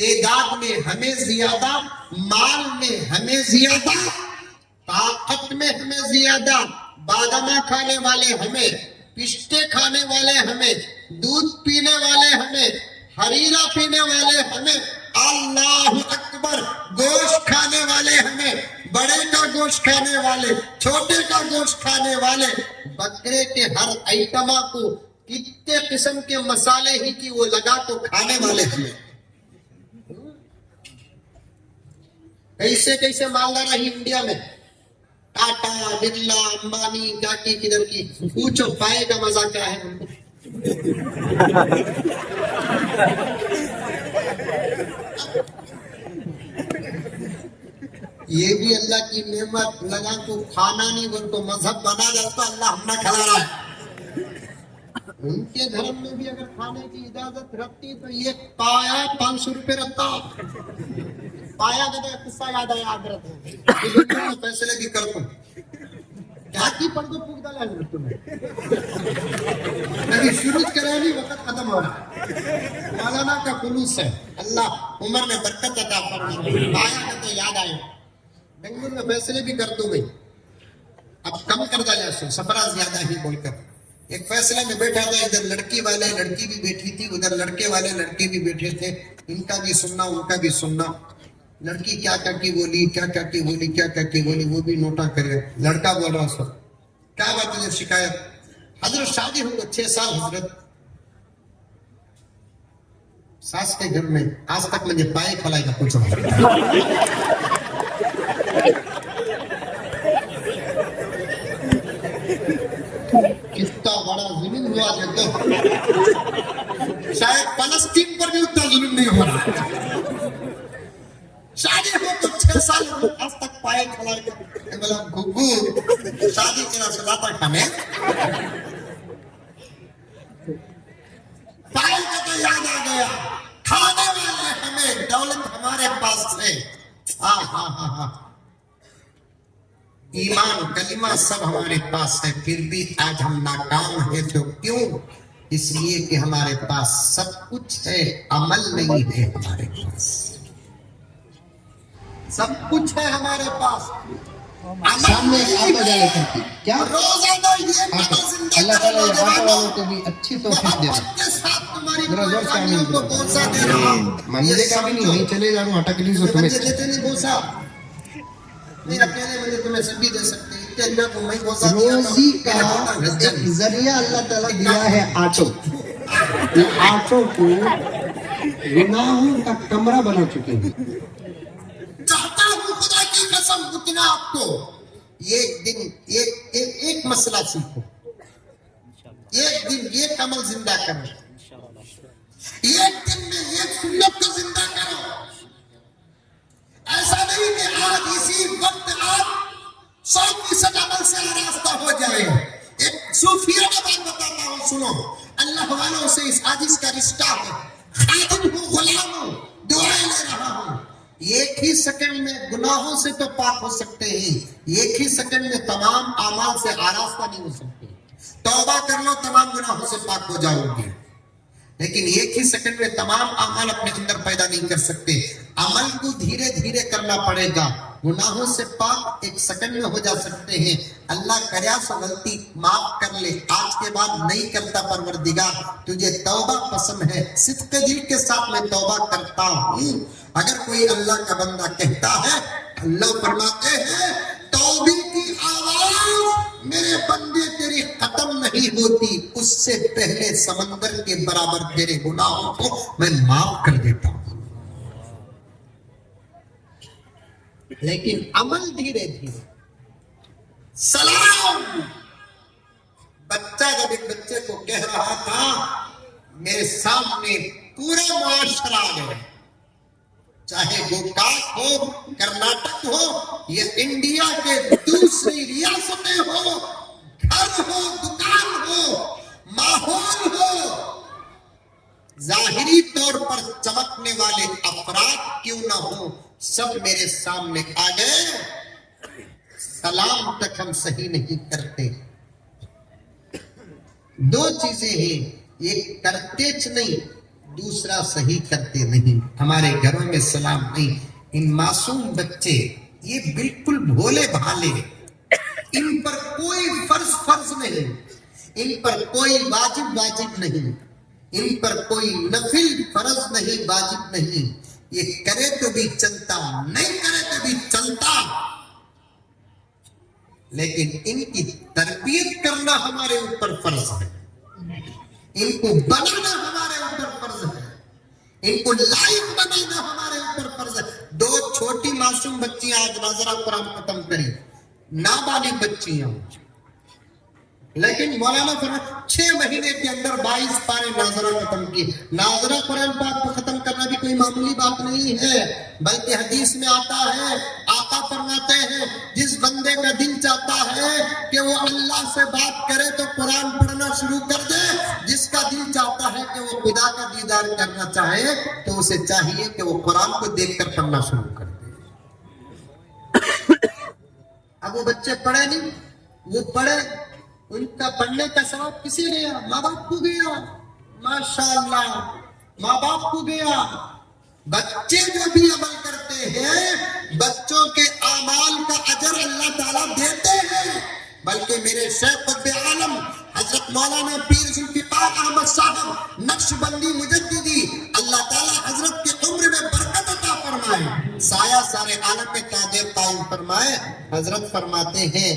تعداد میں ہمیں زیادہ، مال میں ہمیں زیادہ، طاقت میں ہمیں زیادہ، بادامہ کھانے والے ہمیں، پستے کھانے والے ہمیں، دودھ پینے والے ہمیں، ہریرا پینے والے ہمیں، اللہ اکبر، گوشت کھانے والے ہمیں، بڑے کا گوشت کھانے والے، چھوٹے کا گوشت کھانے والے، بکرے کے ہر آئٹما کو کتنے قسم کے مسالے ہی کی وہ لگا کو کھانے والے ہمیں. کیسے کیسے مالدار ہے انڈیا میں، ٹاٹا، برلا، امبانی، کاکی کدھر کی، پوچھو پائے کا مزہ کیا ہے ان کو. یہ بھی اللہ کی نعمت، لگا تو کھانا نہیں بول تو مذہب بنا جاتا اللہ ہم نہ کھلا رہا ہے. ان کے دھرم میں بھی اگر کھانے کی اجازت رکھتی تو یہ پایا 500 روپے رکھتا. پایا کا قصہ یاد آیا حضرت میں فیصلے بھی کرتا ہوں کیا کی پڑھ دو پوک ڈالا حضرت تمہیں ابھی شروع کرے نہیں وقت ختم ہو رہا. مولانا کا خلوص ہے، اللہ عمر میں برکت عطا فرمائے. پایا کا تو یاد آیا، بنگلور میں فیصلے بھی کرتا ہوں میں، اب کم کر دیا سو سفرہ زیادہ ہی بول کر. ایک فیصلے میں بیٹھا تھا، ادھر لڑکی والے لڑکی بھی بیٹھی تھی، ادھر لڑکے والے لڑکے بھی بیٹھے تھے، ان کا بھی سننا ان کا بھی سننا. لڑکی کیا کیا کی بولی، کیا کیا کی بولی، کیا کیا کی بولی، وہ بھی نوٹا کرے. لڑکا بول رہا سر کیا بات ہے شکایت. حضرت شادی ہو گئی 6 سال حضرت، ساس کے گھر میں آج تک مجھے پائے کھلائے کا پوچھو. کتنا بڑا ظلم ہوا دیکھو، شاید فلسطین پر بھی اتنا ظلم نہیں ہو رہا. شادی ہو تو 6 سال آج تک پائے کھلائے کا. بولا گھگو شادی کرا سلاتا کھانے پائے کا تو یاد آ گیا. کھانے والے ہمیں، دولت ہمارے پاس ہے. ہاں ہاں ہاں ہاں، ایمان کلمہ سب ہمارے پاس ہے، پھر بھی آج ہم ناکام ہیں. تو کیوں؟ اس لیے کہ ہمارے پاس سب کچھ ہے، عمل نہیں ہے ہمارے پاس. سب کچھ ہے ہمارے پاس، سامنے آپ آ جائے کرتی کیا روزانہ یہ عمل زندہ اللہ تعالیٰ یہ آٹو کرو. والوں کو بھی اچھی توفیق دے رہا محبت کے ساتھ تمہاری ذرا زور سے پریشانیوں آمین کو کرو. بوسا دے رہا ہوں. منجے کا بھی نہیں، وہیں چلے جا رہا ہوں. ہٹا کے لیے بچے تمہیں دیتے نہیں بوسا، نہیں اکیلے مجھے تمہیں سب بھی دے سکتے ہیں. اتنے اللہ کو میں بوسا دیا تو روزی کا میرا بیٹا گھس ایک جائے. ذریعہ اللہ تعالیٰ دیا ہے آٹو. یہ آٹو کو گناہوں کا کمرہ بنا چکے ہیں. چاہتا ہوں خدا کی قسم اتنا آپ کو ایک دن ایک مسئلہ سیکھو، ایک دن ایک عمل زندہ کرو، ایک دن میں ایک سنت کو زندہ کرو. ایسا نہیں کہ آج اسی وقت آپ 100% عمل سے آراستہ ہو جائے. ایک صوفیہ کا بات بتاتا ہوں سنو. اللہ والوں سے اس حدیث کا رشتہ ہے، خادم ہوں، غلام ہوں، دعائیں لے رہا ہوں. ایک ہی سیکنڈ میں گناہوں سے تو پاک ہو سکتے ہیں، ایک ہی سیکنڈ میں تمام اعمال سے آراستہ نہیں ہو سکتے. توبہ کر لو تمام گناہوں سے پاک ہو جاؤ گے، لیکن ایک ہی سیکنڈ میں تمام اعمال اپنے اندر پیدا نہیں کر سکتے. عمل کو دھیرے دھیرے کرنا پڑے گا. گناہوں سے پاک ایک سیکنڈ میں ہو جا سکتے ہیں. اللہ کریا سو غلطی معاف کر لے، آج کے بعد نہیں کرتا. پروردگار تجھے توبہ پسند ہے، صدق دل کے ساتھ میں توبہ کرتا ہوں. اگر کوئی اللہ کا بندہ کہتا ہے، اللہ فرماتے ہیں توبہ کی آواز میرے بندے تیری ختم نہیں ہوتی، اس سے پہلے سمندر کے برابر تیرے گناہوں کو میں معاف کر دیتا ہوں. لیکن عمل دھیرے دھیرے. سلام بچہ جب ایک بچے کو کہہ رہا تھا، میرے سامنے پورا معاشرہ آ گیا، چاہے گوکاک ہو، کرناٹک ہو یا انڈیا کے دوسری ریاستیں ہو، گھر ہو، دکان ہو، ماحول ہو، ظاہری طور پر چمکنے والے افراد کیوں نہ ہو، سب میرے سامنے آ گئے. سلام تک ہم صحیح نہیں کرتے. دو چیزیں ہیں، ایک کرتے نہیں، دوسرا صحیح کرتے نہیں، ہمارے گھروں میں سلام نہیں۔ ان معصوم بچے یہ بالکل بھولے بھالے، ان پر کوئی فرض نہیں، ان پر کوئی واجب نہیں، ان پر کوئی نفل فرض نہیں، واجب نہیں، یہ کرے تو بھی چلتا، نہیں کرے تو بھی چلتا، لیکن ان کی تربیت کرنا ہمارے اوپر فرض ہے، ان کو بنانا ہمارے اوپر فرض ہے، ان کو لائق بنانا ہمارے اوپر فرض ہے۔ 2 چھوٹی معصوم بچیاں آج ناظرہ قرآن ختم کری، نابالغ بچیاں، لیکن مولانا فرمایا 6 مہینے کے اندر 22 پارے ناظرہ ختم کی۔ ناظرہ قرآن پاک کو ختم کرنا بھی کوئی معمولی بات نہیں ہے، بلکہ حدیث میں آتا ہے، آقا فرماتے ہیں جس بندے کا دل چاہتا ہے کہ وہ اللہ سے بات کرے تو قرآن پڑھنا شروع کر دے، جس کا دل چاہتا ہے کہ وہ خدا کا دیدار کرنا چاہے تو اسے چاہیے کہ وہ قرآن کو دیکھ کر پڑھنا شروع کر دے۔ اب وہ بچے پڑھے نہیں، وہ پڑھے، ان کا پڑھنے کا ثواب کسی نے گیا؟ ماں باپ کو گیا، ماشاءاللہ ماں باپ کو گیا۔ بچے جو بھی عمل کرتے ہیں بچوں کے اعمال کا اجر اللہ تعالیٰ دیتے ہیں، بلکہ میرے شیخ قطب عالم حضرت مولانا پیر ذوالفقار احمد صاحب نقشبندی مجددی اللہ تعالیٰ حضرت کے عمر میں برکت عطا فرمائے، سایہ سارے عالم میں قادر قائم فرمائے، حضرت فرماتے ہیں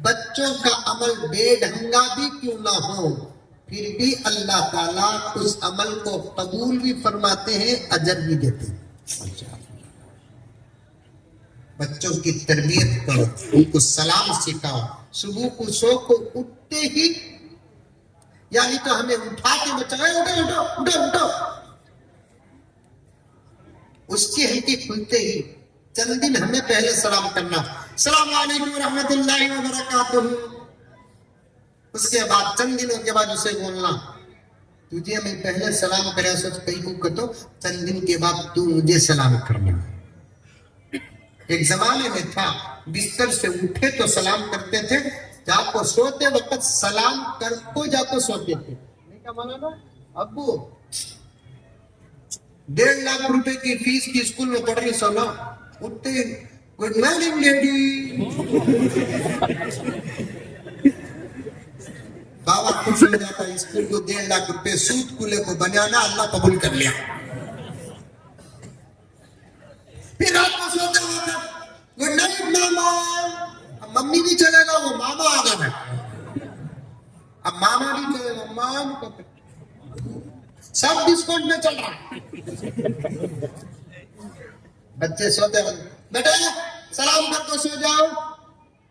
بچوں کا عمل بے ڈھنگا بھی کیوں نہ ہو پھر بھی اللہ تعالیٰ اس عمل کو قبول بھی فرماتے ہیں، اجر بھی دیتے ہیں۔ بچوں کی تربیت کرو، ان کو سلام سکھاؤ، صبح کو سو کو اٹھتے ہی یعنی تو ہمیں اٹھا کے بچائے اٹھو اٹھو اٹھو اٹھو، اس کی ہلکی کھلتے ہی چند دن ہمیں پہلے سلام کرنا، السلام علیکم ورحمۃ اللہ وبرکاتہ، اس کے بعد چند دنوں کے بعد اسے بولنا تجھے میں پہلے سلام کرے سوچ کئی کو کتو چند دن کے بعد تو مجھے سلام کرنا۔ ایک زمانے میں تھا بستر سے اٹھے تو سلام کرتے تھے، جا کو سوتے وقت سلام کر کو جا کو سوتے تھے۔ کیا مانا نا ابو 1.5 لاکھ روپے کی فیس کی اسکول میں پڑھ رہی سونا، اٹھتے گڈ مارننگ لیڈی، بابا خوش ہو جاتا اسکول کو 1.5 لاکھ روپے سود کولے کو بنانا اللہ قبول کر لیا۔ پھر رات کو سوتے وقت گڈ نائٹ ماما، اب ممی بھی چلے گا وہ ماما آ گیا، اب ماما بھی چلے گا مام کو، سب ڈسکاؤنٹ میں چل رہا۔ بچے سوتے وقت بیٹا سلام کر کے سو جاؤ،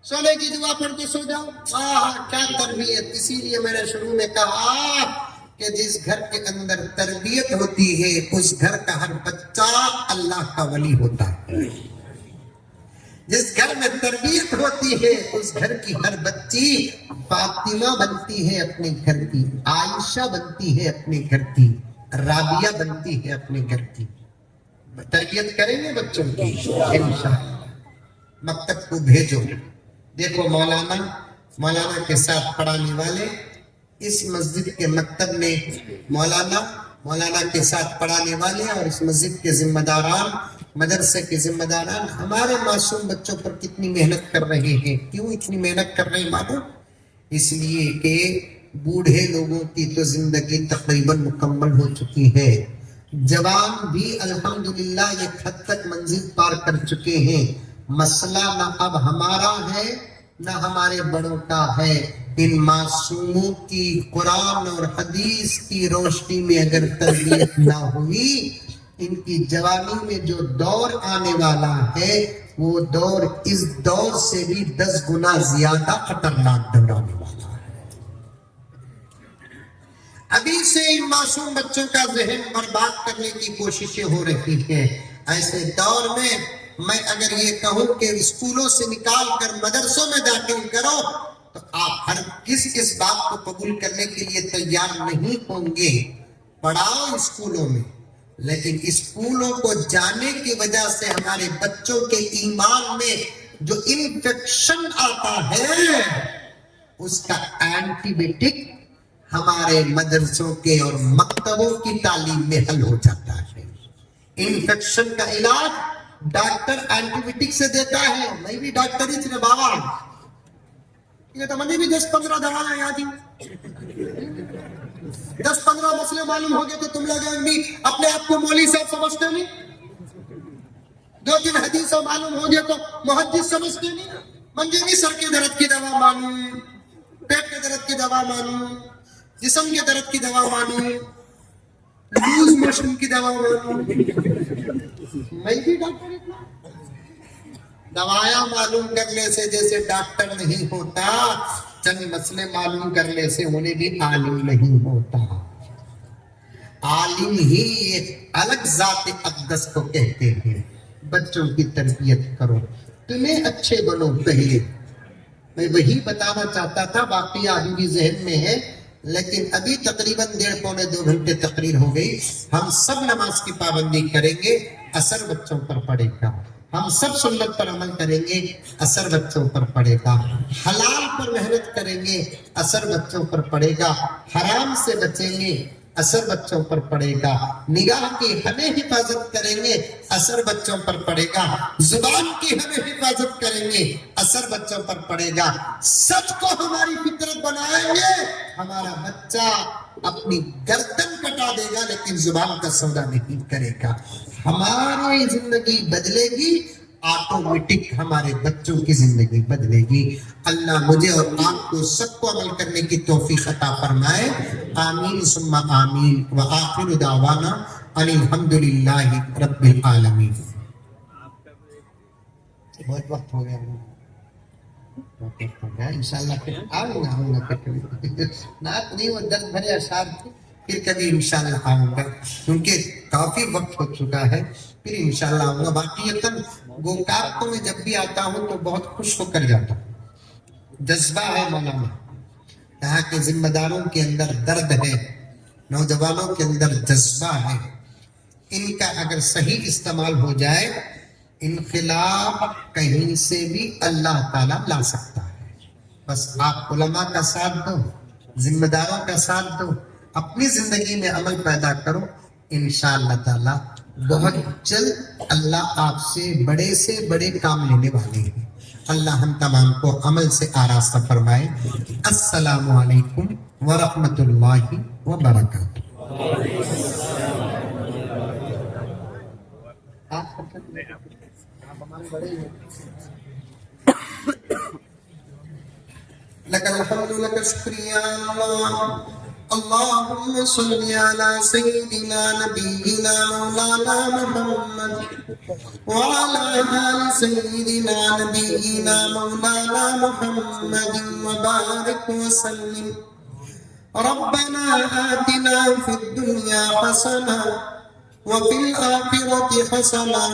سونے کی دعا پڑھ کے سو جاؤ۔ کیا تربیت! اسی لیے میں نے شروع میں کہا کہ جس گھر کے اندر تربیت ہوتی ہے اس گھر کا ہر بچہ اللہ کا ولی ہوتا ہے، جس گھر میں تربیت ہوتی ہے اس گھر کی ہر بچی فاطمہ بنتی ہے اپنے گھر کی، عائشہ بنتی ہے اپنے گھر کی، رابعہ بنتی ہے اپنے گھر کی۔ تربیت کریں گے بچوں کی انشاءاللہ، مکتب کو بھیجو۔ دیکھو مولانا کے ساتھ پڑھانے والے اس مسجد کے مکتب میں مولانا کے ساتھ پڑھانے والے اور اس مسجد کے ذمہ داران، مدرسے کے ذمہ داران ہمارے معصوم بچوں پر کتنی محنت کر رہے ہیں۔ کیوں اتنی محنت کر رہے ہیں معلوم؟ اس لیے کہ بوڑھے لوگوں کی تو زندگی تقریباً مکمل ہو چکی ہے، جوان بھی الحمدللہ ایک حد تک منزل پار کر چکے ہیں۔ مسئلہ نہ اب ہمارا ہے نہ ہمارے بڑوں کا ہے، ان معصوموں کی قرآن اور حدیث کی روشنی میں اگر تربیت نہ ہوئی، ان کی جوانی میں جو دور آنے والا ہے وہ دور اس دور سے بھی 10 گنا زیادہ خطرناک دور آنے والا ہے۔ ابھی سے ان معصوم بچوں کا ذہن برباد کرنے کی کوششیں ہو رہی ہیں۔ ایسے دور میں میں اگر یہ کہوں کہ اسکولوں سے نکال کر مدرسوں میں داخل کرو تو آپ ہر کس بات کو قبول کرنے کے لیے تیار نہیں ہوں گے۔ پڑھاؤ اسکولوں میں، لیکن اسکولوں کو جانے کی وجہ سے ہمارے بچوں کے ایمان میں جو انفیکشن آتا ہے اس کا اینٹی بائیوٹک ہمارے مدرسوں کے اور مکتبوں کی تعلیم میں حل ہو جاتا ہے۔ انفیکشن کا علاج ڈاکٹر اینٹی بائیوٹک سے دیتا ہے، میں بھی ڈاکٹر ہی تھے بابا، یہ تو مجھے بھی 10-15 دوائیں یاد ہی 10-15 مسئلے معلوم ہو گئے تو تم لوگ بھی اپنے آپ کو مولوی صاحب سمجھتے نہیں، 2-3 حدیثیں معلوم ہو گئے تو محدث سمجھتے نہیں، منجے بھی سر کے درد کی دوا معلوم، پیٹ کے درد کی دوا معلوم، جسم کے درد کی دوا معلوم، لوز موشن کی دوا معلوم، میں بھی ڈاکٹر اتنا دوایا معلوم کرنے سے جیسے ڈاکٹر نہیں ہوتا، چند مسئلے معلوم کرنے سے انہیں بھی عالم نہیں ہوتا۔ عالم ہی ایک الگ ذات اقدس کو کہتے ہیں۔ بچوں کی تربیت کرو، تمہیں اچھے بنو پہلے، میں وہی بتانا چاہتا تھا، باقی آگے بھی ذہن میں ہے، لیکن ابھی تقریباً 1.5-2 گھنٹے تقریر ہو گئی۔ ہم سب نماز کی پابندی کریں گے، اثر بچوں پر پڑے گا۔ ہم سب سنت پر عمل کریں گے، اثر بچوں پر پڑے گا۔ حلال پر محنت کریں گے، اثر بچوں پر پڑے گا۔ حرام سے بچیں گے، اثر بچوں پر پڑے گا۔ نگاہ کی ہمیں حفاظت کریں گے، اثر بچوں پر پڑے گا۔ زبان کی ہمیں حفاظت کریں گے، اثر بچوں پر پڑے گا۔ سچ کو ہماری فطرت بنائیں گے، ہمارا بچہ اپنی گردن کٹا دے گا لیکن زبان کا سودا نہیں کرے گا۔ ہماری زندگی بدلے گی، آٹومیٹک ہمارے بچوں کی زندگی بدلے گی۔ اللہ مجھے اور آپ کو سب کو عمل کرنے کی توفیق عطا فرمائے، آمین ثم آمین، وآخر دعوانا ان الحمدللہ رب العالمین۔ بہت وقت ہو گیا، انشاءاللہ پھر آؤں گا نعت نہیں، وہ درد بھرے اشعار تھے، پھر کبھی انشاءاللہ آؤں گا، کیونکہ کافی وقت ہو چکا ہے، پھر انشاءاللہ آؤں گا۔ واقعیتاً گوکار کو میں جب بھی آتا ہوں تو بہت خوش ہو کر جاتا ہوں، جذبہ ہے مولانا، یہاں کے ذمہ داروں کے اندر درد ہے، نوجوانوں کے اندر جذبہ ہے، ان کا اگر صحیح استعمال ہو جائے انقلاب کہیں سے بھی اللہ تعالیٰ لا سکتا ہے۔ بس آپ علماء کا ساتھ دو، ذمہ داروں کا ساتھ دو، اپنی زندگی میں عمل پیدا کرو، انشاءاللہ تعالیٰ بہت جلد اللہ آپ سے بڑے کام لینے والے ہیں۔ اللہ ہم تمام کو عمل سے آراستہ فرمائے۔ السلام علیکم ورحمۃ اللہ وبرکاتہ۔ لك الحمد لك شكريا اللهم صل على سيدنا نبينا مولانا محمد وعلى آل سيدنا نبينا مولانا محمد وبارك وسلم۔ ربنا آتنا في الدنيا حسنة وفي الآخرة حسنة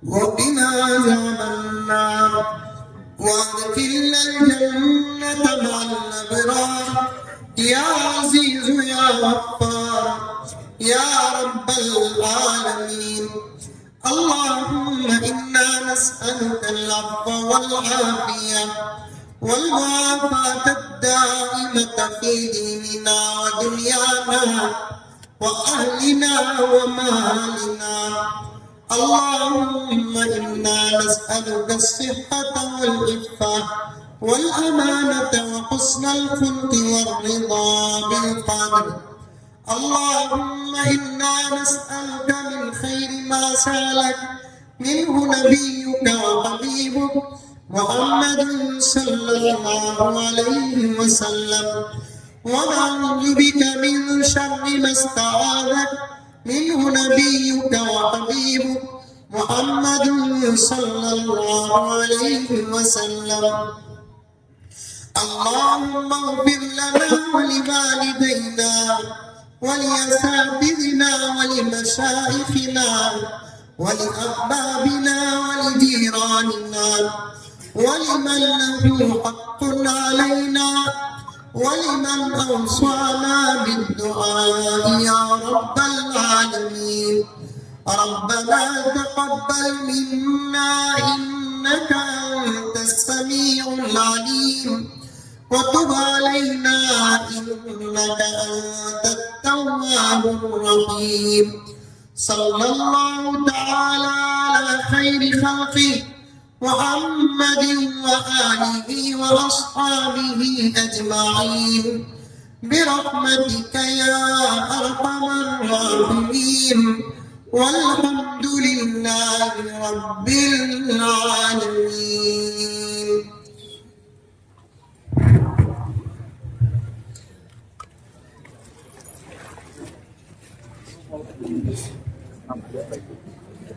وقنا عذاب النار وادخلنا الجنة مع الأبرار يا عزيز يا غفار يا رب العالمين۔ اللهم إنا نسألك العفو والعافية والمعافاة الدائمة في ديننا ودنيانا وأهلنا ومالنا۔ اللهم إنا نسألك الصحة والعفة والأمانة وحسن الخلق والرضا بالقدر۔ اللهم إنا نسألك من خير ما سألك منه نبيك وحبيبك محمد صلى الله عليه وسلم، ونعوذ بك من شر ما استعاذك منه نبيك وحبيبك محمد صلى الله عليه وسلم۔ اللهم اغفر لنا ولوالدينا ولأساتذتنا ولمشايخنا ولأحبابنا ولجيراننا ولمن له حق علينا ولمن أوصانا بالدعاء يا رب العالمين۔ ربنا تقبل منا إنك أنت السميع العليم وتب علينا إنك أنت التواب الرحيم. صلى الله تعالى على خير خلقه محمد وآله وأصحابه أجمعين برحمتك يا أرحم الراحمين والحمد لله رب العالمين.